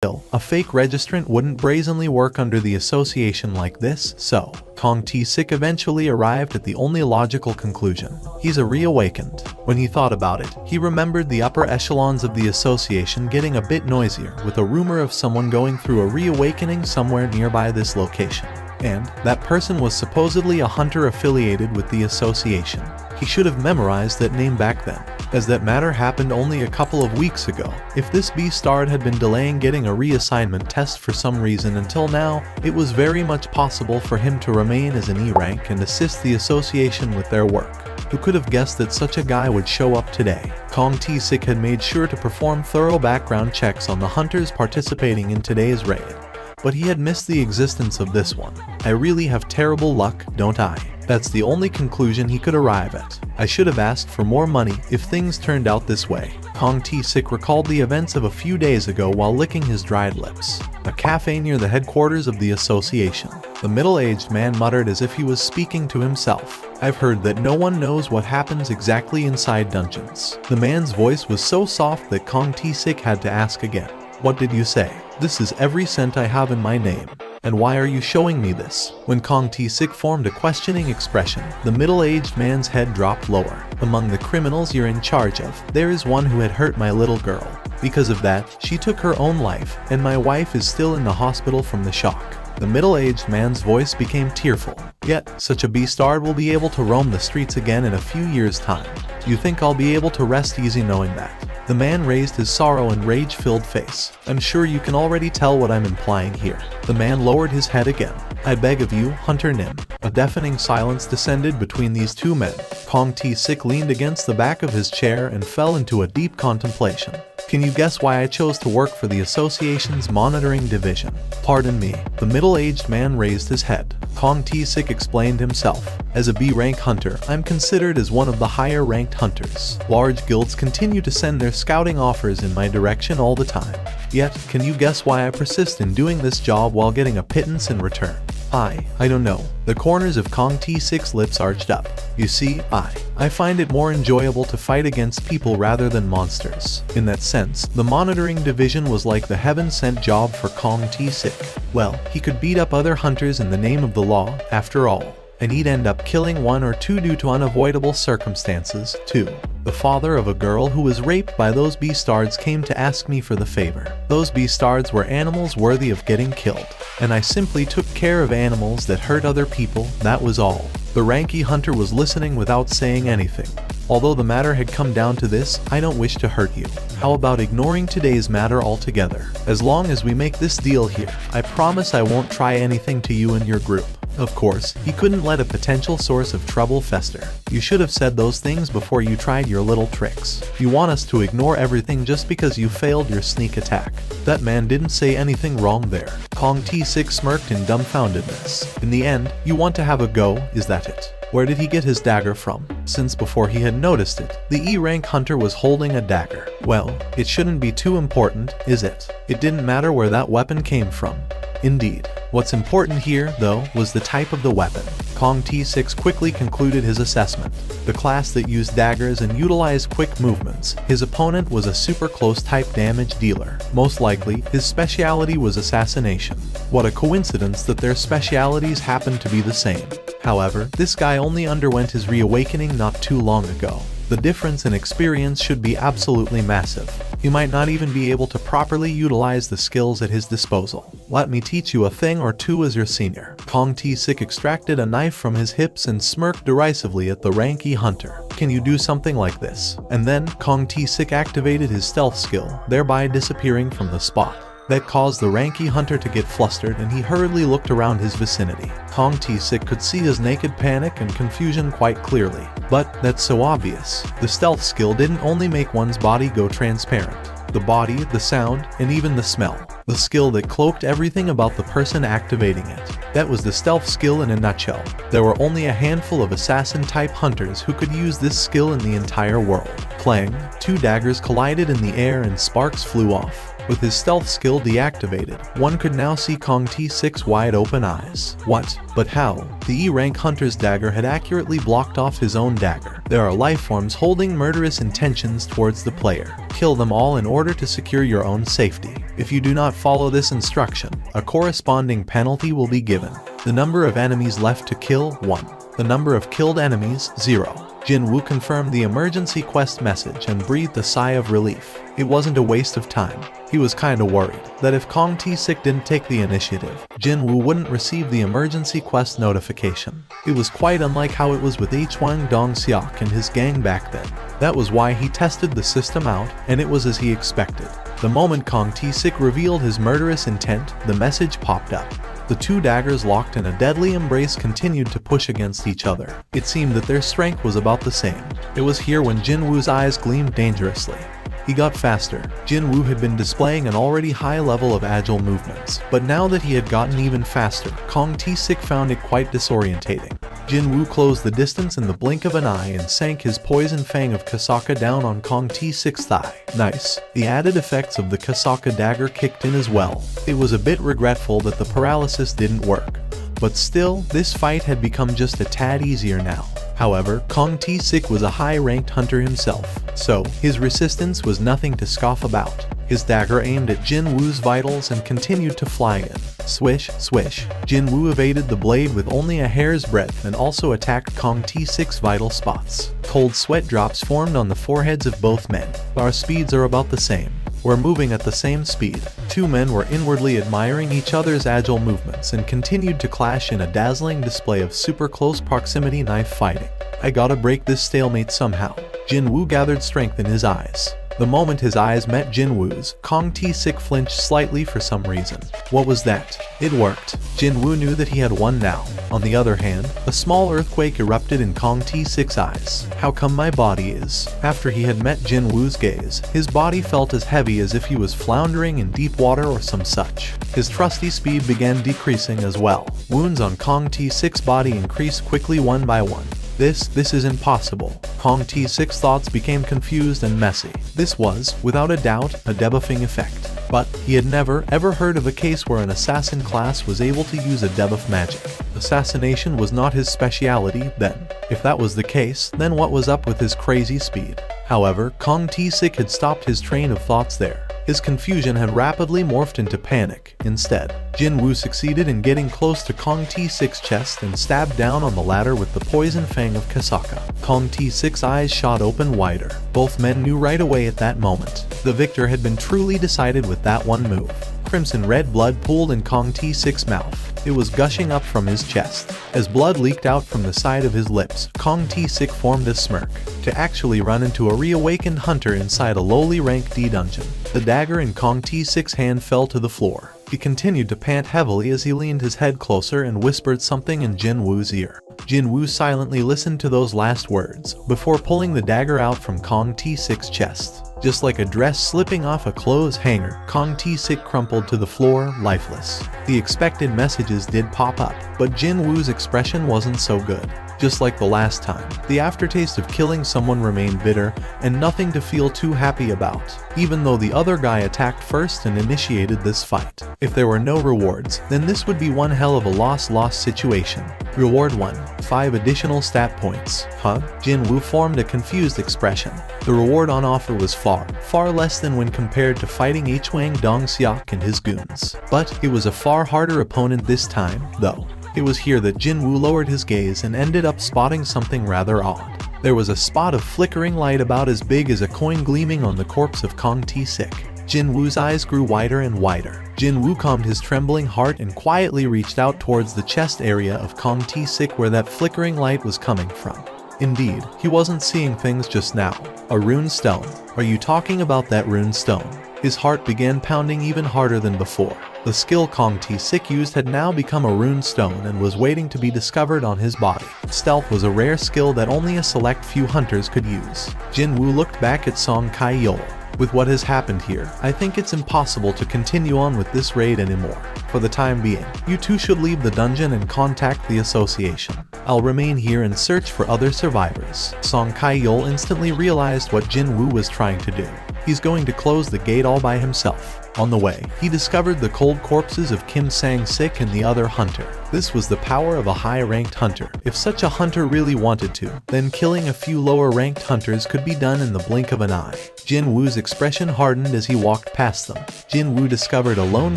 Still, a fake registrant wouldn't brazenly work under the association like this, so Kong T-Sik eventually arrived at the only logical conclusion. He's a reawakened. When he thought about it, he remembered the upper echelons of the association getting a bit noisier with a rumor of someone going through a reawakening somewhere nearby this location. And that person was supposedly a hunter affiliated with the association. He should have memorized that name back then, as that matter happened only a couple of weeks ago. If this beastard had been delaying getting a reassignment test for some reason until now, it was very much possible for him to remain as an E rank and assist the association with their work. Who could have guessed that such a guy would show up today? Kong T-Sik had made sure to perform thorough background checks on the hunters participating in today's raid, but he had missed the existence of this one. I really have terrible luck, don't I? That's the only conclusion he could arrive at. I should have asked for more money if things turned out this way. Kong T-Sik recalled the events of a few days ago while licking his dried lips. A cafe near the headquarters of the association. The middle-aged man muttered as if he was speaking to himself. I've heard that no one knows what happens exactly inside dungeons. The man's voice was so soft that Kong T-Sik had to ask again. What did you say? This is every cent I have in my name. And why are you showing me this? When Kong T-Sik formed a questioning expression, the middle-aged man's head dropped lower. Among the criminals you're in charge of, there is one who had hurt my little girl. Because of that, she took her own life, and my wife is still in the hospital from the shock. The middle-aged man's voice became tearful. Yet, such a beastard will be able to roam the streets again in a few years' time. You think I'll be able to rest easy knowing that? The man raised his sorrow and rage-filled face. I'm sure you can already tell what I'm implying here. The man lowered his head again. I beg of you, Hunter Nim. A deafening silence descended between these two men. Kong T-Sik leaned against the back of his chair and fell into a deep contemplation. Can you guess why I chose to work for the association's monitoring division? Pardon me. The middle-aged man raised his head. Kong T-Sik explained himself. As a B-rank hunter, I'm considered as one of the higher-ranked hunters. Large guilds continue to send their scouting offers in my direction all the time. Yet, can you guess why I persist in doing this job while getting a pittance in return? I don't know. The corners of Kong T-Sik's lips arched up. You see, I find it more enjoyable to fight against people rather than monsters. In that sense, the monitoring division was like the heaven-sent job for Kong T-Sik. Well, he could beat up other hunters in the name of the law, after all. And he'd end up killing one or two due to unavoidable circumstances, too. The father of a girl who was raped by those beastards came to ask me for the favor. Those beastards were animals worthy of getting killed, and I simply took care of animals that hurt other people, that was all. The ranky hunter was listening without saying anything. Although the matter had come down to this, I don't wish to hurt you. How about ignoring today's matter altogether? As long as we make this deal here, I promise I won't try anything to you and your group. Of course, he couldn't let a potential source of trouble fester. You should have said those things before you tried your little tricks. You want us to ignore everything just because you failed your sneak attack. That man didn't say anything wrong there. Kong T-Sik smirked in dumbfoundedness. In the end, you want to have a go, is that it? Where did he get his dagger from? Since before he had noticed it, the E-rank hunter was holding a dagger. Well, it shouldn't be too important, is it? It didn't matter where that weapon came from. Indeed. What's important here, though, was the type of the weapon. Kong T-Sik quickly concluded his assessment. The class that used daggers and utilized quick movements. His opponent was a super close type damage dealer. Most likely, his speciality was assassination. What a coincidence that their specialities happened to be the same. However, this guy only underwent his reawakening not too long ago. The difference in experience should be absolutely massive. He might not even be able to properly utilize the skills at his disposal. Let me teach you a thing or two as your senior. Kong T-Sik extracted a knife from his hips and smirked derisively at the ranky hunter. Can you do something like this? And then, Kong T-Sik activated his stealth skill, thereby disappearing from the spot. That caused the ranky hunter to get flustered and he hurriedly looked around his vicinity. Kong T-Sik could see his naked panic and confusion quite clearly. But that's so obvious. The stealth skill didn't only make one's body go transparent. The body, the sound, and even the smell. The skill that cloaked everything about the person activating it. That was the stealth skill in a nutshell. There were only a handful of assassin-type hunters who could use this skill in the entire world. Clang, two daggers collided in the air and sparks flew off. With his stealth skill deactivated, one could now see Kong T-Sik's wide-open eyes. What? But how? The E-rank hunter's dagger had accurately blocked off his own dagger. There are life forms holding murderous intentions towards the player. Kill them all in order to secure your own safety. If you do not follow this instruction, a corresponding penalty will be given. The number of enemies left to kill, 1. The number of killed enemies, 0. Jinwoo confirmed the emergency quest message and breathed a sigh of relief. It wasn't a waste of time. He was kinda worried that if Kong T-Sik didn't take the initiative, Jinwoo wouldn't receive the emergency quest notification. It was quite unlike how it was with Hwang Dong-seok and his gang back then. That was why he tested the system out, and it was as he expected. The moment Kong T-Sik revealed his murderous intent, the message popped up. The two daggers locked in a deadly embrace continued to push against each other. It seemed that their strength was about the same. It was here when Jinwoo's eyes gleamed dangerously. He got faster. Jinwoo had been displaying an already high level of agile movements, but now that he had gotten even faster, Kong T-Sik found it quite disorientating. Jinwoo closed the distance in the blink of an eye and sank his poison fang of Kasaka down on Kong T-Sik's thigh. Nice. The added effects of the Kasaka dagger kicked in as well. It was a bit regretful that the paralysis didn't work, but still, this fight had become just a tad easier now. However, Kong T-Sik was a high-ranked hunter himself, so his resistance was nothing to scoff about. His dagger aimed at Jinwoo's vitals and continued to fly in. Swish, swish. Jinwoo evaded the blade with only a hair's breadth and also attacked Kong T-Sik's vital spots. Cold sweat drops formed on the foreheads of both men. Our speeds are about the same. We're moving at the same speed. Two men were inwardly admiring each other's agile movements and continued to clash in a dazzling display of super close proximity knife fighting. I gotta break this stalemate somehow. Jinwoo gathered strength in his eyes. The moment his eyes met Jinwoo's, Kong T-Sik flinched slightly for some reason. What was that? It worked. Jinwoo knew that he had won now. On the other hand, a small earthquake erupted in Kong T-Sik's eyes. How come my body is? After he had met Jinwoo's gaze, his body felt as heavy as if he was floundering in deep water or some such. His trusty speed began decreasing as well. Wounds on Kong T-Sik's body increased quickly one by one. This is impossible. Kong T-Sik's thoughts became confused and messy. This was, without a doubt, a debuffing effect. But he had never, ever heard of a case where an assassin class was able to use a debuff magic. Assassination was not his speciality, then. If that was the case, then what was up with his crazy speed? However, Kong T-Sik had stopped his train of thoughts there. His confusion had rapidly morphed into panic. Instead, Jinwoo succeeded in getting close to Kong T-Sik's chest and stabbed down on the latter with the poison fang of Kasaka. Kong T-Sik's eyes shot open wider. Both men knew right away at that moment. The victor had been truly decided with that one move. Crimson red blood pooled in Kong T-Sik's mouth. It was gushing up from his chest. As blood leaked out from the side of his lips, Kong T-Sik formed a smirk. To actually run into a reawakened hunter inside a lowly rank D dungeon. The dagger in Kong T-Sik's hand fell to the floor. He continued to pant heavily as he leaned his head closer and whispered something in Jinwoo's ear. Jinwoo silently listened to those last words, before pulling the dagger out from Kong T-Sik's chest. Just like a dress slipping off a clothes hanger, Kong T-Sik crumpled to the floor, lifeless. The expected messages did pop up, but Jinwoo's expression wasn't so good. Just like the last time, the aftertaste of killing someone remained bitter and nothing to feel too happy about, even though the other guy attacked first and initiated this fight. If there were no rewards, then this would be one hell of a loss-loss situation. Reward 1. 5 additional stat points. Huh? Jinwoo formed a confused expression. The reward on offer was far less than when compared to fighting Hwang Dong-seok and his goons. But it was a far harder opponent this time, though. It was here that Jinwoo lowered his gaze and ended up spotting something rather odd. There was a spot of flickering light about as big as a coin gleaming on the corpse of Kong T-Sik. Jinwoo's eyes grew wider and wider. Jinwoo calmed his trembling heart and quietly reached out towards the chest area of Kong T-Sik where that flickering light was coming from. Indeed, he wasn't seeing things just now. A rune stone. Are you talking about that rune stone? His heart began pounding even harder than before. The skill Kong T-Sik used had now become a rune stone and was waiting to be discovered on his body. Stealth was a rare skill that only a select few hunters could use. Jinwoo looked back at Song Kai-yeol. With what has happened here, I think it's impossible to continue on with this raid anymore. For the time being, you two should leave the dungeon and contact the association. I'll remain here and search for other survivors. Song Kai-yeol instantly realized what Jinwoo was trying to do. He's going to close the gate all by himself. On the way, he discovered the cold corpses of Kim Sang-sik and the other hunter. This was the power of a high-ranked hunter. If such a hunter really wanted to, then killing a few lower-ranked hunters could be done in the blink of an eye. Jin Woo's expression hardened as he walked past them. Jin Woo discovered a lone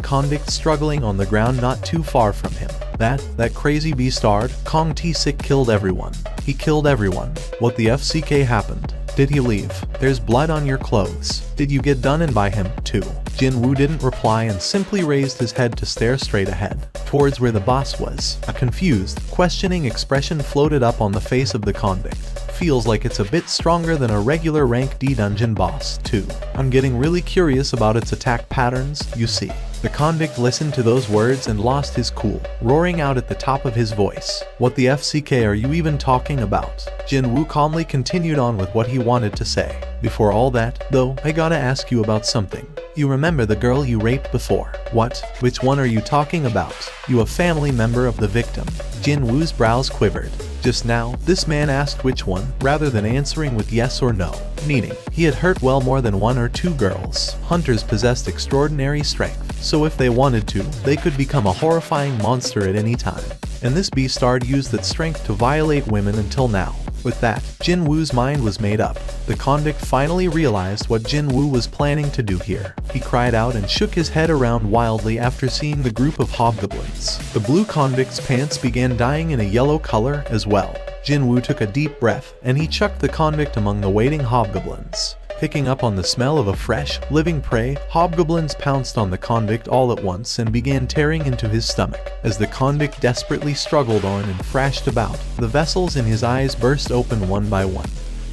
convict struggling on the ground not too far from him. That crazy beastard, Kong T-sik killed everyone. He killed everyone. What the FCK happened? Did he leave? There's blood on your clothes. Did you get done in by him, too? Jin Woo didn't reply and simply raised his head to stare straight ahead, towards where the boss was. A confused, questioning expression floated up on the face of the convict. Feels like it's a bit stronger than a regular rank D dungeon boss, too. I'm getting really curious about its attack patterns, you see. The convict listened to those words and lost his cool, roaring out at the top of his voice. What the FCK are you even talking about? Jin Woo calmly continued on with what he wanted to say. Before all that, though, I gotta ask you about something. You remember the girl you raped before? What? Which one are you talking about? You a family member of the victim? Jin Woo's brows quivered. Just now, this man asked which one, rather than answering with yes or no, meaning he had hurt well more than one or two girls. Hunters possessed extraordinary strength, so if they wanted to, they could become a horrifying monster at any time. And this beastard used that strength to violate women until now. With that, Jin Woo's mind was made up. The convict finally realized what Jin Woo was planning to do here. He cried out and shook his head around wildly after seeing the group of hobgoblins. The blue convict's pants began dyeing in a yellow color as well. Jin Woo took a deep breath, and he chucked the convict among the waiting hobgoblins. Picking up on the smell of a fresh, living prey, hobgoblins pounced on the convict all at once and began tearing into his stomach. As the convict desperately struggled on and thrashed about, the vessels in his eyes burst open one by one,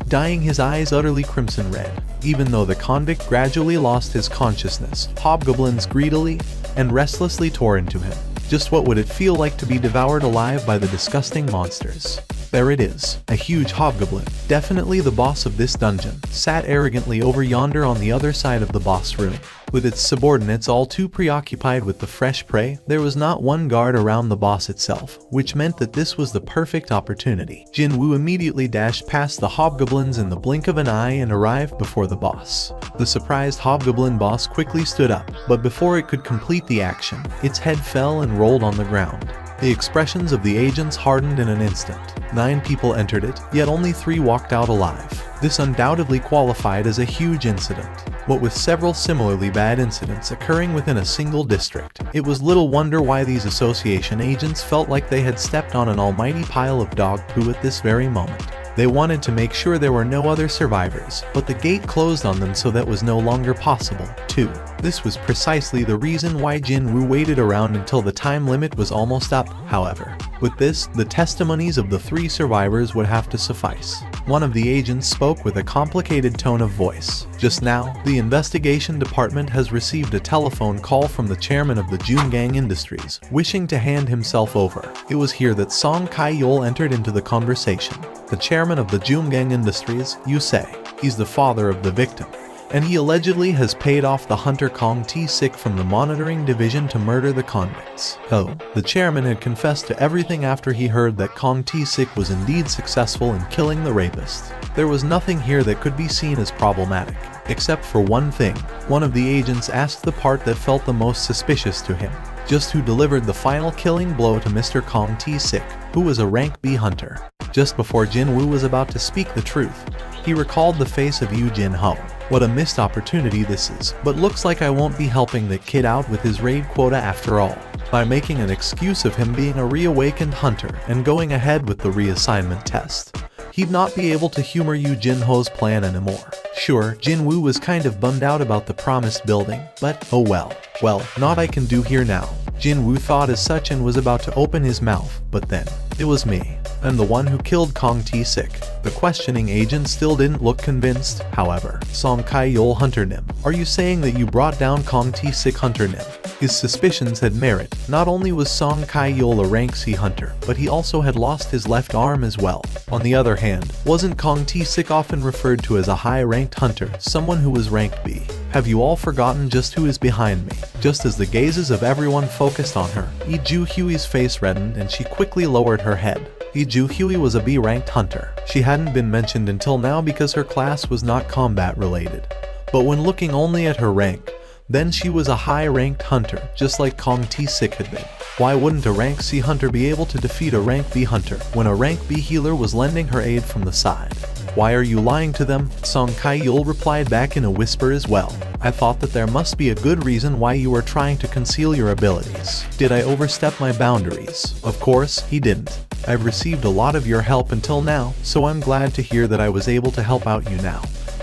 dyeing his eyes utterly crimson red. Even though the convict gradually lost his consciousness, hobgoblins greedily and restlessly tore into him. Just what would it feel like to be devoured alive by the disgusting monsters? There it is, a huge hobgoblin, definitely the boss of this dungeon, sat arrogantly over yonder on the other side of the boss room. With its subordinates all too preoccupied with the fresh prey, there was not one guard around the boss itself, which meant that this was the perfect opportunity. Jin Woo immediately dashed past the hobgoblins in the blink of an eye and arrived before the boss. The surprised hobgoblin boss quickly stood up, but before it could complete the action, its head fell and rolled on the ground. The expressions of the agents hardened in an instant. 9 people entered it, yet only 3 walked out alive. This undoubtedly qualified as a huge incident. What with several similarly bad incidents occurring within a single district, it was little wonder why these association agents felt like they had stepped on an almighty pile of dog poo at this very moment. They wanted to make sure there were no other survivors, but the gate closed on them, so that was no longer possible, too. This was precisely the reason why Jin Woo waited around until the time limit was almost up, however. With this, the testimonies of the 3 survivors would have to suffice. One of the agents spoke with a complicated tone of voice. Just now, the investigation department has received a telephone call from the chairman of the Joomgang Industries, wishing to hand himself over. It was here that Song Kai-yol entered into the conversation. The chairman of the Joomgang Industries, you say. He's the father of the victim, and he allegedly has paid off the hunter Kong T-sik from the monitoring division to murder the convicts. Oh, the chairman had confessed to everything after he heard that Kong T-sik was indeed successful in killing the rapist. There was nothing here that could be seen as problematic, except for one thing. One of the agents asked the part that felt the most suspicious to him. Just who delivered the final killing blow to Mr. Kong T-sik, who was a rank B hunter. Just before Jin Woo was about to speak the truth, he recalled the face of Yu Jin Ho. What a missed opportunity this is, but looks like I won't be helping that kid out with his raid quota after all, by making an excuse of him being a reawakened hunter and going ahead with the reassignment test. He'd not be able to humor Yu Jin Ho's plan anymore. Sure, Jin Woo was kind of bummed out about the promised building, but oh well. Well, naught I can do here now. Jin Woo thought as such and was about to open his mouth, but then, it was me. I'm the one who killed Kong T-sik. The questioning agent still didn't look convinced, however. Song Kai-yol Hunter Nim, are you saying that you brought down Kong T-sik Hunter Nim? His suspicions had merit. Not only was Song Kai-yol a rank C hunter, but he also had lost his left arm as well. On the other hand, wasn't Kong T-sik often referred to as a high-ranked hunter, someone who was ranked B? Have you all forgotten just who is behind me? Just as the gazes of everyone focused on her, Lee Ju-hui's face reddened and she quickly lowered her head. Lee Ju-hui was a B-ranked hunter. She hadn't been mentioned until now because her class was not combat related. But when looking only at her rank, Then she was a high-ranked hunter, just like Kong T-Sik had been. Why wouldn't a rank C hunter be able to defeat a rank B hunter when a rank B healer was lending her aid from the side? Why are you lying to them? Song Kai-yul replied back in a whisper as well. I thought that there must be a good reason why you were trying to conceal your abilities. Did I overstep my boundaries? Of course, he didn't. I've received a lot of your help until now, so I'm glad to hear that I was able to help out you now,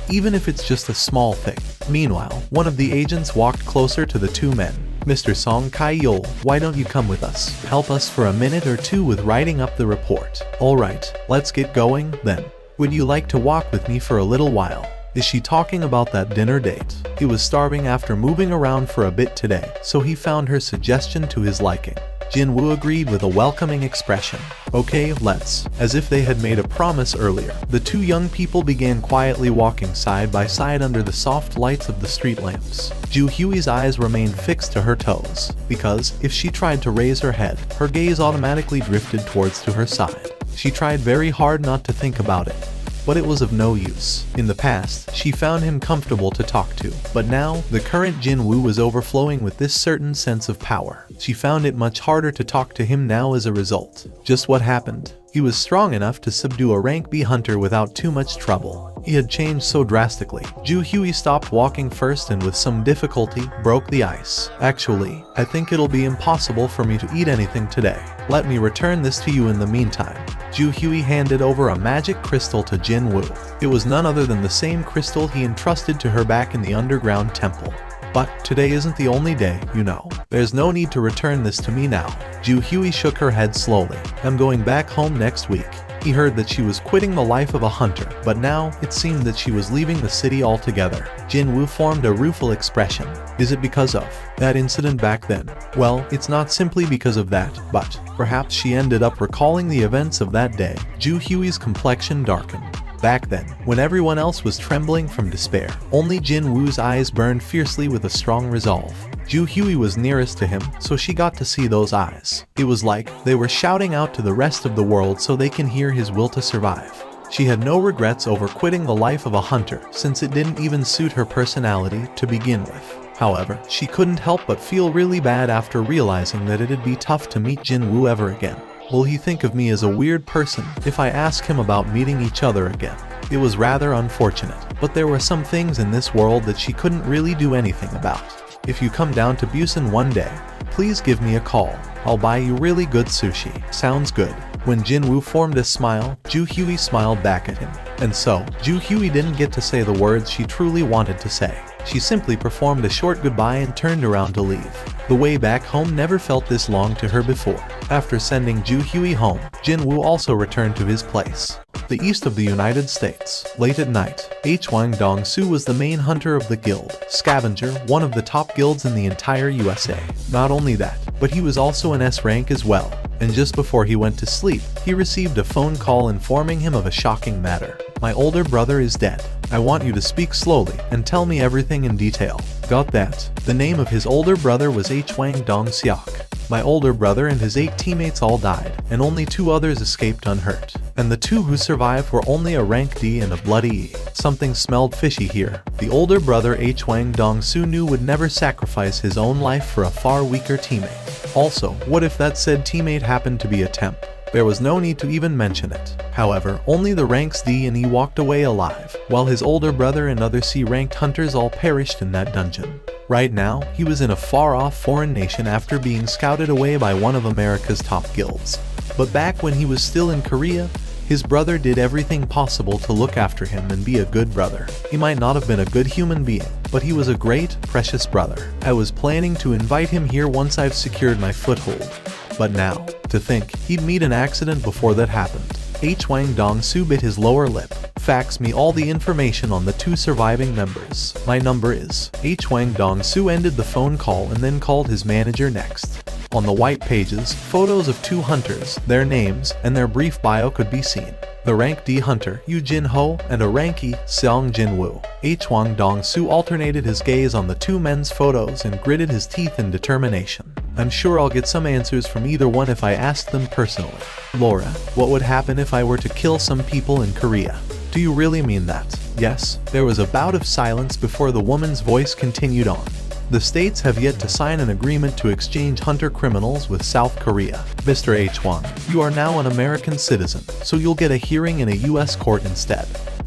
even if it's just a small thing. Meanwhile, one of the agents walked closer to the two men. Mr. Song Kai-yul, why don't you come with us? Help us for a minute or two with writing up the report. Alright, let's get going, then. Would you like to walk with me for a little while? Is she talking about that dinner date? He was starving after moving around for a bit today, so he found her suggestion to his liking. Jin-woo agreed with a welcoming expression. Okay, let's. As if they had made a promise earlier, the two young people began quietly walking side by side under the soft lights of the street lamps. Ju Hui's eyes remained fixed to her toes, because, if she tried to raise her head, her gaze automatically drifted towards to her side. She tried very hard not to think about it, but it was of no use. In the past, she found him comfortable to talk to, but now, the current Jin-woo was overflowing with this certain sense of power. She found it much harder to talk to him now as a result. Just what happened? He was strong enough to subdue a rank B hunter without too much trouble. He had changed so drastically. Ju Hui stopped walking first and with some difficulty, broke the ice. Actually, I think it'll be impossible for me to eat anything today. Let me return this to you in the meantime. Ju Hui handed over a magic crystal to Jin-woo. It was none other than the same crystal he entrusted to her back in the underground temple. But today isn't the only day, you know. There's no need to return this to me now. Ju Hui shook her head slowly. I'm going back home next week. He heard that she was quitting the life of a hunter, but now it seemed that she was leaving the city altogether. Jin-woo formed a rueful expression. Is it because of that incident back then? Well, it's not simply because of that, but perhaps she ended up recalling the events of that day. Ju Hui's complexion darkened. Back then, when everyone else was trembling from despair, only Jin-woo's eyes burned fiercely with a strong resolve. Ju Hui was nearest to him, so she got to see those eyes. It was like they were shouting out to the rest of the world so they can hear his will to survive. She had no regrets over quitting the life of a hunter, since it didn't even suit her personality to begin with. However, she couldn't help but feel really bad after realizing that it'd be tough to meet Jin-woo ever again. Will he think of me as a weird person if I ask him about meeting each other again? It was rather unfortunate, but there were some things in this world that she couldn't really do anything about. If you come down to Busan one day, please give me a call. I'll buy you really good sushi. Sounds good. When Jin-woo formed a smile, Ju Hui smiled back at him. And so, Ju Hui didn't get to say the words she truly wanted to say. She simply performed a short goodbye and turned around to leave. The way back home never felt this long to her before. After sending Ju Hui home, Jin-woo also returned to his place, the east of the United States. Late at night, Hwang Dong-soo was the main hunter of the guild, Scavenger, one of the top guilds in the entire USA. Not only that, but he was also an S rank as well. And just before he went to sleep, he received a phone call informing him of a shocking matter. My older brother is dead. I want you to speak slowly and tell me everything in detail. Got that? The name of his older brother was Hwang Dong-seok. My older brother and his 8 teammates all died, and only 2 others escaped unhurt. And the 2 who survived were only a rank D and a bloody E. Something smelled fishy here. The older brother Hwang Dong-soo knew would never sacrifice his own life for a far weaker teammate. Also, what if that said teammate happened to be a temp? There was no need to even mention it. However, only the ranks D and E walked away alive, while his older brother and other C-ranked hunters all perished in that dungeon. Right now, he was in a far-off foreign nation after being scouted away by one of America's top guilds. But back when he was still in Korea, his brother did everything possible to look after him and be a good brother. He might not have been a good human being, but he was a great, precious brother. I was planning to invite him here once I've secured my foothold. But now, to think, he'd meet an accident before that happened. Hwang Dong-soo bit his lower lip. Fax me all the information on the 2 surviving members. My number is. Hwang Dong-soo ended the phone call and then called his manager next. On the white pages, photos of 2 hunters, their names, and their brief bio could be seen. The rank D hunter, Yu Jin-ho, and a rank E, Seong Jin-woo. Hwang Dong-soo alternated his gaze on the 2 men's photos and gritted his teeth in determination. I'm sure I'll get some answers from either one if I ask them personally. Laura, what would happen if I were to kill some people in Korea? Do you really mean that? Yes. There was a bout of silence before the woman's voice continued on. The states have yet to sign an agreement to exchange hunter criminals with South Korea. Mr. H. Wang, you are now an American citizen, so you'll get a hearing in a US court instead.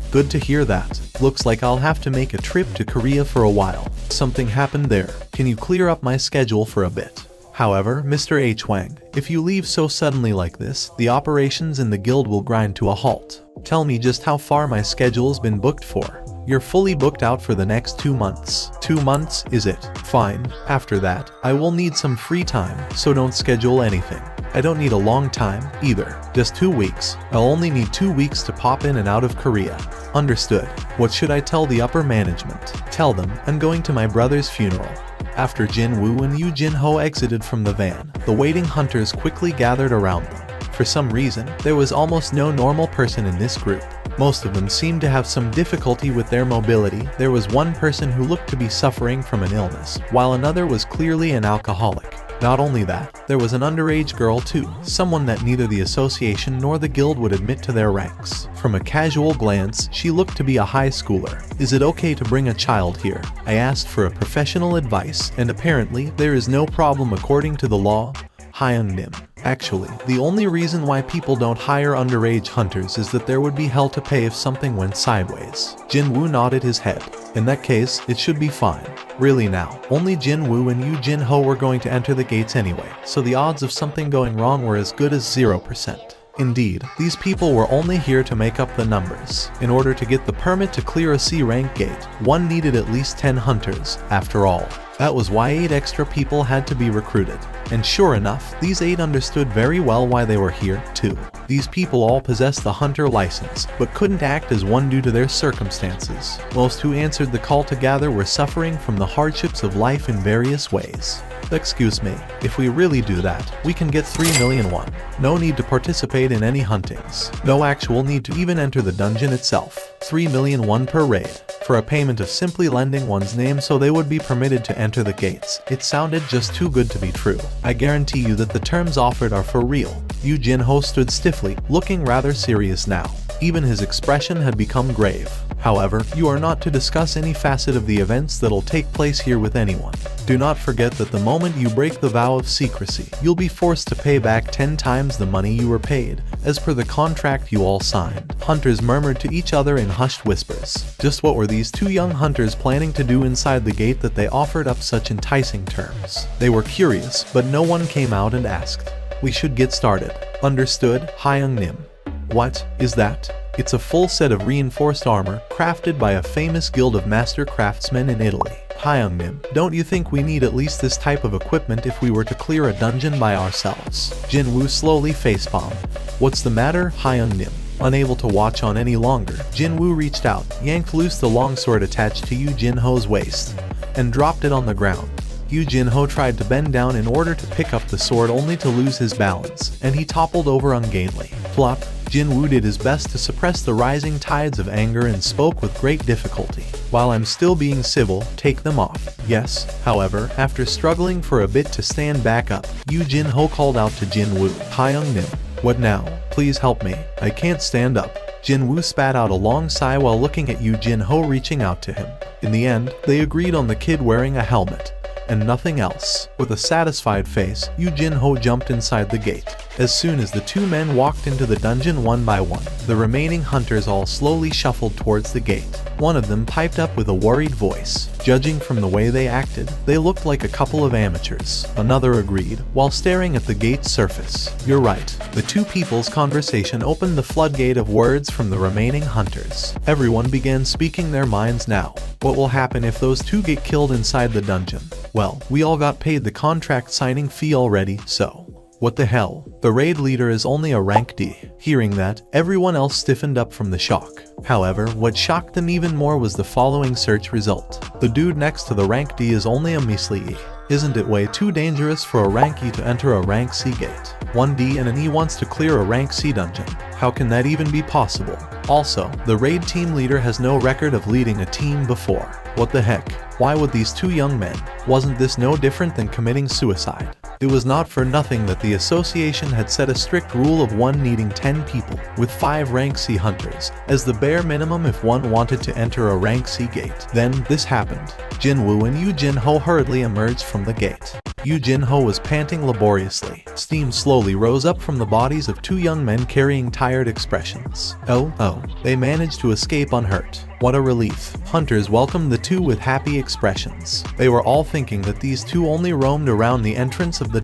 Good to hear that. Looks like I'll have to make a trip to Korea for a while. Something happened there. Can you clear up my schedule for a bit? However, Mr. H. Wang, if you leave so suddenly like this, the operations in the guild will grind to a halt. Tell me just how far my schedule's been booked for. You're fully booked out for the next 2 months. 2 months, is it? Fine. After that, I will need some free time, so don't schedule anything. I don't need a long time, either. Just 2 weeks. I'll only need 2 weeks to pop in and out of Korea. Understood. What should I tell the upper management? Tell them I'm going to my brother's funeral. After Jin Woo and Yu Jin Ho exited from the van, the waiting hunters quickly gathered around them. For some reason, there was almost no normal person in this group. Most of them seemed to have some difficulty with their mobility. There was one person who looked to be suffering from an illness, while another was clearly an alcoholic. Not only that, there was an underage girl too, someone that neither the association nor the guild would admit to their ranks. From a casual glance, she looked to be a high schooler. Is it okay to bring a child here? I asked for a professional advice, and apparently there is no problem according to the law. Hyung Nim. Actually, the only reason why people don't hire underage hunters is that there would be hell to pay if something went sideways. Jin Woo nodded his head. In that case, it should be fine. Really now, only Jin Woo and Yu Jin Ho were going to enter the gates anyway, so the odds of something going wrong were as good as 0%. Indeed, these people were only here to make up the numbers. In order to get the permit to clear a C-rank gate, one needed at least 10 hunters, after all. That was why 8 extra people had to be recruited. And sure enough, these 8 understood very well why they were here, too. These people all possessed the hunter license, but couldn't act as one due to their circumstances. Most who answered the call to gather were suffering from the hardships of life in various ways. Excuse me, if we really do that, we can get 3 million won. No need to participate in any huntings. No actual need to even enter the dungeon itself. 3 million won per raid. For a payment of simply lending one's name so they would be permitted to enter the gates. It sounded just too good to be true. I guarantee you that the terms offered are for real. Yu Jin Ho stood stiffly, looking rather serious now. Even his expression had become grave. However, you are not to discuss any facet of the events that'll take place here with anyone. Do not forget that the moment you break the vow of secrecy, you'll be forced to pay back 10 times the money you were paid, as per the contract you all signed. Hunters murmured to each other in hushed whispers. Just what were these 2 young hunters planning to do inside the gate that they offered up such enticing terms? They were curious, but no one came out and asked. We should get started. Understood, Hyung Nim. What is that? It's a full set of reinforced armor, crafted by a famous guild of master craftsmen in Italy. Hyung Nim, don't you think we need at least this type of equipment if we were to clear a dungeon by ourselves? Jin Woo slowly facepalmed. What's the matter, Hyung Nim? Unable to watch on any longer, Jin Woo reached out, yanked loose the longsword attached to Yu Jin Ho's waist, and dropped it on the ground. Yu Jin Ho tried to bend down in order to pick up the sword only to lose his balance, and he toppled over ungainly. Plop! Jin Woo did his best to suppress the rising tides of anger and spoke with great difficulty. While I'm still being civil, take them off. Yes, however, after struggling for a bit to stand back up, Yu Jin Ho called out to Jin Woo. Hyung Nim. What now? Please help me. I can't stand up. Jin Woo spat out a long sigh while looking at Yu Jin Ho reaching out to him. In the end, they agreed on the kid wearing a helmet, and nothing else. With a satisfied face, Yu Jin Ho jumped inside the gate. As soon as the 2 men walked into the dungeon one by one, the remaining hunters all slowly shuffled towards the gate. One of them piped up with a worried voice. Judging from the way they acted, they looked like a couple of amateurs. Another agreed, while staring at the gate's surface. You're right. The 2 people's conversation opened the floodgate of words from the remaining hunters. Everyone began speaking their minds now. What will happen if those 2 get killed inside the dungeon? Well, we all got paid the contract signing fee already, so. What the hell? The raid leader is only a rank D. Hearing that, everyone else stiffened up from the shock. However, what shocked them even more was the following search result. The dude next to the rank D is only a measly E. Isn't it way too dangerous for a rank E to enter a rank C gate? 1 D and an E wants to clear a rank C dungeon. How can that even be possible? Also, the raid team leader has no record of leading a team before. What the heck? Why would these 2 young men? Wasn't this no different than committing suicide? It was not for nothing that the association had set a strict rule of one needing 10 people, with 5 rank C hunters, as the bare minimum if one wanted to enter a rank C gate. Then, this happened. Jinwoo and Yu Jinho hurriedly emerged from the gate. Yu Jinho was panting laboriously. Steam slowly rose up from the bodies of 2 young men carrying tired expressions. Oh, they managed to escape unhurt. What a relief. Hunters welcomed the 2 with happy expressions. They were all thinking that these 2 only roamed around the entrance of the